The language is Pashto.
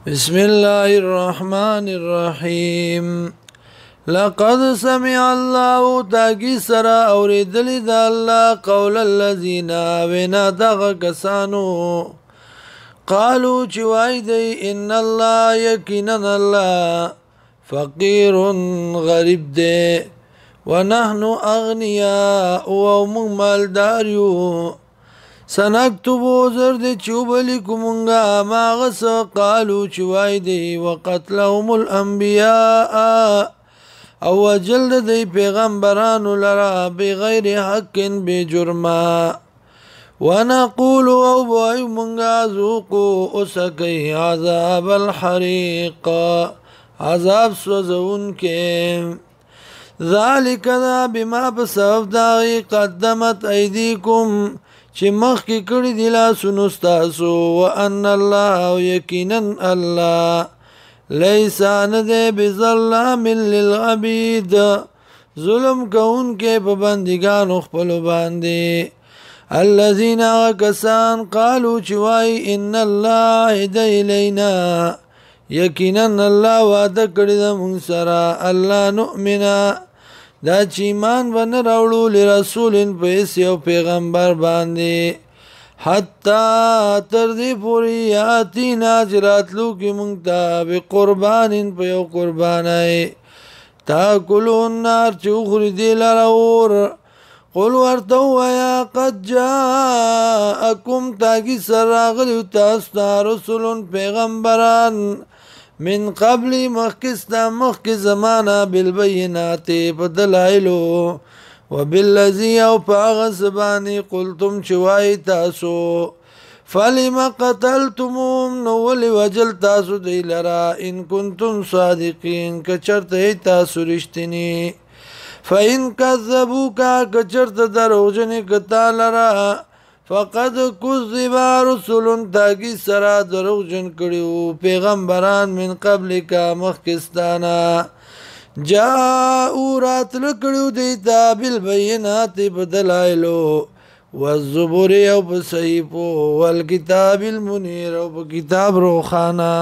بسم الله الرحمن الرحيم لقد سمع الله تاكي سرا اوریدل دا الله قول الذين ونا دغ کسانو قالوا چوای دی ان الله یقینا الله فقير غریب دی ونحن اغنياء ومالدار یو سنكتبو زرد چوبلکمونگا ماغس قالو چوای دی وقتلهم الانبیاء او جلد دی پیغمبرانو لرا بغیر حق بجرما ونقول او بوای منگا ذوقو اسکی عذاب الحریق عذاب سوزون کے ذالک دا بما بسبب داغی قدمت ایدیکم چې مخکې کړي دي لاسونو ستاسو وان الله یقینا الله لیس نه دی بظلام للعبید ظلم کوونکی په بندګانو خپلو باندې الذین کسان قالوا چې وایي ان الله هدی الینا یقینا الله وعده کړی ده موږ سره الله نؤمنا دا چې ایمان ونه راوړو لرسول په یو پیغمبر باندې حتی تر دې پورې یاتینا جراتلو کې مونږ ته به قربان په یو قربانای تاکلون نار چې خوري دی لراور قل ورته ویا قد جاءکم تاګي سراغلی تاسو رسول پیغمبران من قبل مخکستا مخک زمانہ بالبینات بدلائلو وبالذی او پاغسبانی قلتم چوائی تاسو فلم قتلتموم نولی وجل تاسو دی لرا ان کنتم صادقین کچرت ای تاسو رشتنی فإن کذبوکا کچرت دروجنی کتا لرا فقد کذب رسول تاکی سرا دروغجن کړیو پیغمبران من قبل کا مخکستانا جاءو راتل کړیو دیتا بالبینات بدلائلو والزبور او بصحیفو والکتاب المنیر او کتاب روخانا